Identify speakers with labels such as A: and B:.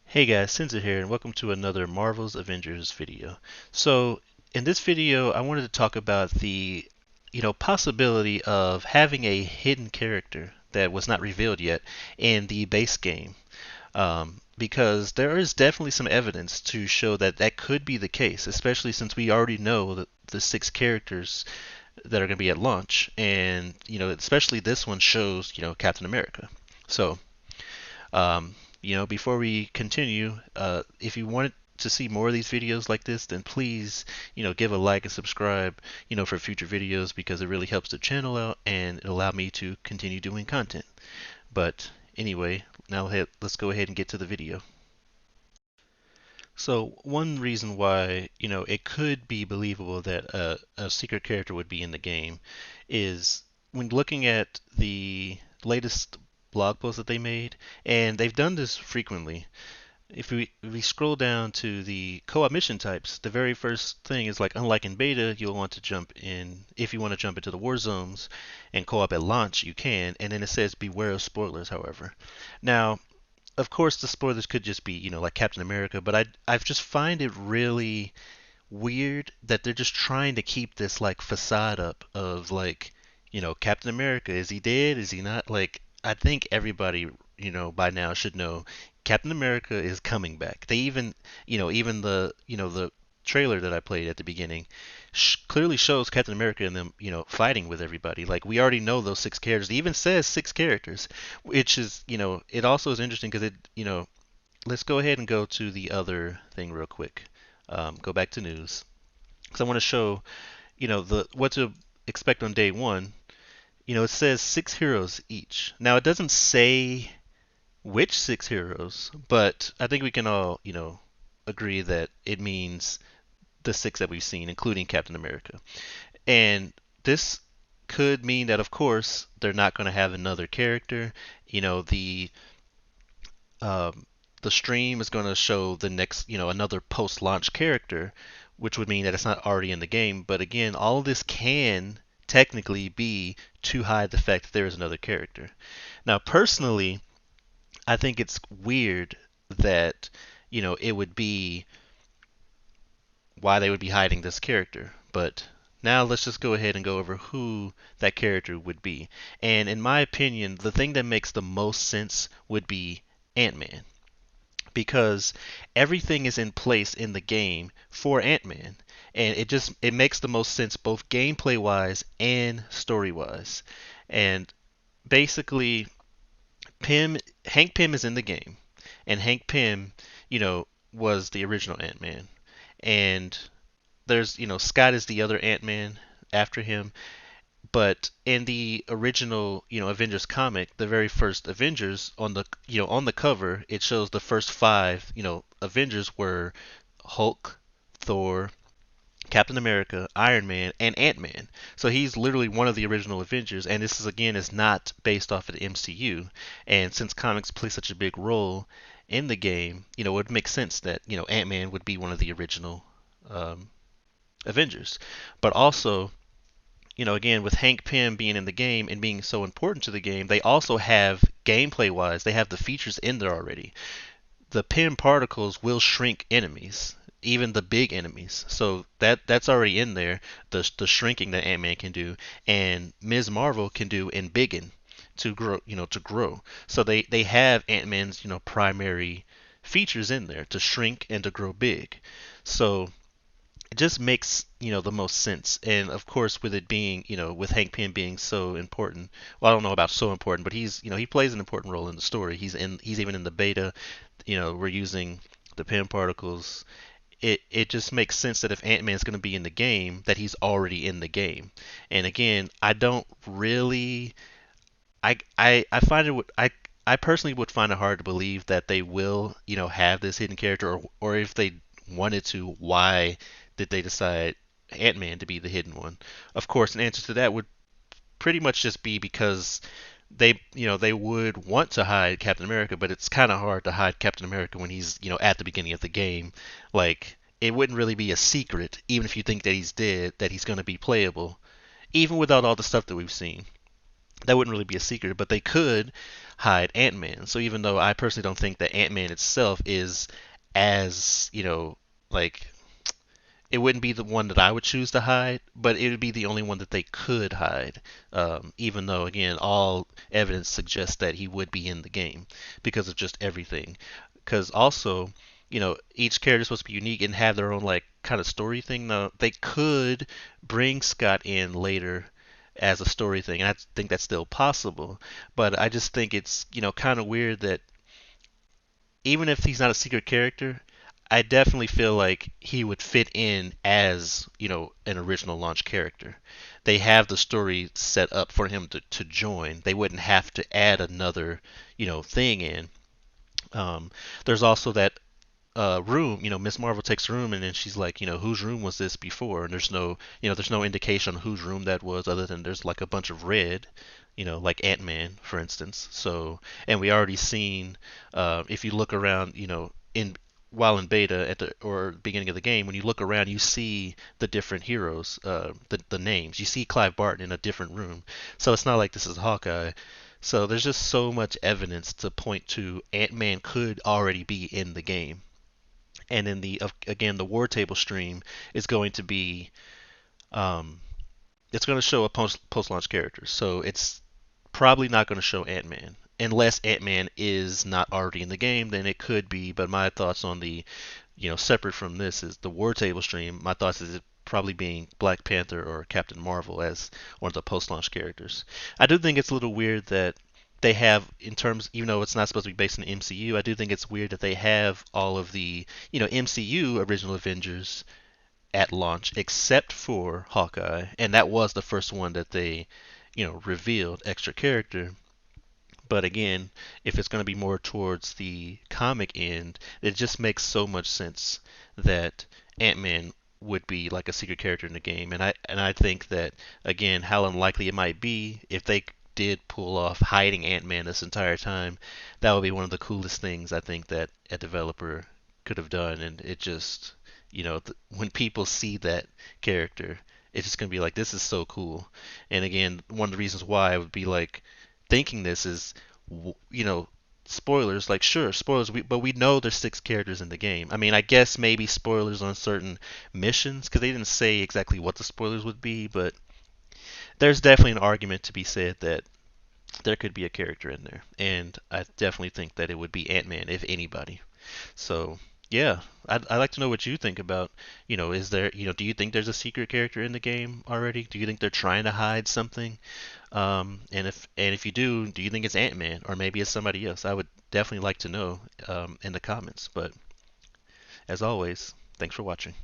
A: Hey guys, Sinza here, and welcome to another Marvel's Avengers video. So, in this video, I wanted to talk about the, possibility of having a hidden character that was not revealed yet in the base game. Because there is definitely some evidence to show that that could be the case, especially since we already know that the six characters that are going to be at launch, and especially this one shows, Captain America. So, um, before we continue, if you want to see more of these videos like this, then please, give a like and subscribe, for future videos because it really helps the channel out and it allow me to continue doing content. But anyway, now let's go ahead and get to the video. So one reason why, it could be believable that a secret character would be in the game is when looking at the latest blog post that they made, and they've done this frequently. If we scroll down to the co-op mission types, the very first thing is like, unlike in beta, you'll want to jump in if you want to jump into the war zones and co-op at launch, you can, and then it says beware of spoilers, however. Now, of course, the spoilers could just be, like Captain America, but I just find it really weird that they're just trying to keep this like facade up of like, Captain America, is he dead? Is he not? Like, I think everybody, by now should know Captain America is coming back. They even, even the trailer that I played at the beginning clearly shows Captain America and them, fighting with everybody. Like, we already know those six characters. It even says six characters, which is, it also is interesting because let's go ahead and go to the other thing real quick. Go back to news because I want to show, the what to expect on day one. It says six heroes each. Now it doesn't say which six heroes, but I think we can all, agree that it means the six that we've seen, including Captain America. And this could mean that, of course, they're not going to have another character. You know, um, the stream is going to show the next, another post-launch character, which would mean that it's not already in the game. But again, all of this can technically be to hide the fact that there is another character. Now, personally, I think it's weird that, it would be why they would be hiding this character. But now let's just go ahead and go over who that character would be. And in my opinion, the thing that makes the most sense would be Ant-Man, because everything is in place in the game for Ant-Man, and it makes the most sense both gameplay wise and story wise. And basically, Pym Hank Pym is in the game, and Hank Pym, was the original Ant-Man, and there's Scott is the other Ant-Man after him. But in the original, Avengers comic, the very first Avengers on the cover, it shows the first five, Avengers were Hulk, Thor, Captain America, Iron Man, and Ant-Man. So he's literally one of the original Avengers, and this is not based off of the MCU. And since comics play such a big role in the game, it would make sense that Ant-Man would be one of the original um, Avengers. But also, again, with Hank Pym being in the game and being so important to the game, they also have gameplay wise, they have the features in there already. The Pym particles will shrink enemies, even the big enemies. So that's already in there. The shrinking that Ant-Man can do, and Ms. Marvel can do in biggin to grow, to grow. So they have Ant-Man's, primary features in there to shrink and to grow big. So it just makes the most sense. And of course, with it being with Hank Pym being so important, well, I don't know about so important, but he's he plays an important role in the story. He's even in the beta. We're using the Pym particles. It just makes sense that if Ant-Man's going to be in the game, that he's already in the game. And again, I don't really I find I personally would find it hard to believe that they will, have this hidden character, or if they wanted to, why did they decide Ant-Man to be the hidden one? Of course, an answer to that would pretty much just be because they would want to hide Captain America, but it's kind of hard to hide Captain America when he's, at the beginning of the game. Like, it wouldn't really be a secret, even if you think that he's dead, that he's going to be playable, even without all the stuff that we've seen. That wouldn't really be a secret, but they could hide Ant-Man. So even though I personally don't think that Ant-Man itself is as, like it wouldn't be the one that I would choose to hide, but it would be the only one that they could hide. Even though, again, all evidence suggests that he would be in the game because of just everything. Because also, each character is supposed to be unique and have their own like kind of story thing. Now, they could bring Scott in later as a story thing, and I think that's still possible. But I just think it's kind of weird that even if he's not a secret character, I definitely feel like he would fit in as, an original launch character. They have the story set up for him to join. They wouldn't have to add another, thing in. Um, there's also that room. Miss Marvel takes a room and then she's like, whose room was this before? And there's no indication on whose room that was other than there's like a bunch of red, like Ant-Man, for instance. So, and we already seen, if you look around, in while in beta at the or beginning of the game, when you look around, you see the different heroes, the names. You see Clive Barton in a different room, so it's not like this is Hawkeye. So there's just so much evidence to point to Ant-Man could already be in the game. And then again, the War Table stream is going to be, um, it's going to show a post launch character. So it's probably not going to show Ant-Man unless Ant-Man is not already in the game. Then it could be. But my thoughts on the, separate from this is the War Table stream. My thoughts is it probably being Black Panther or Captain Marvel as one of the post-launch characters. I do think it's a little weird that they have, in terms, even though it's not supposed to be based in the MCU, I do think it's weird that they have all of the, MCU original Avengers at launch except for Hawkeye, and that was the first one that they, revealed extra character. But again, if it's going to be more towards the comic end, it just makes so much sense that Ant-Man would be like a secret character in the game. And I think that again, how unlikely it might be if they did pull off hiding Ant-Man this entire time, that would be one of the coolest things I think that a developer could have done. And it just, when people see that character, it's just gonna be like, this is so cool. And again, one of the reasons why I would be like thinking this is, spoilers. Like, sure, spoilers, but we know there's six characters in the game. I mean, I guess maybe spoilers on certain missions because they didn't say exactly what the spoilers would be, but there's definitely an argument to be said that there could be a character in there, and I definitely think that it would be Ant-Man if anybody. So. Yeah, I'd like to know what you think about, is there, do you think there's a secret character in the game already? Do you think they're trying to hide something? And if you do you think it's Ant-Man or maybe it's somebody else? I would definitely like to know in the comments. But as always, thanks for watching.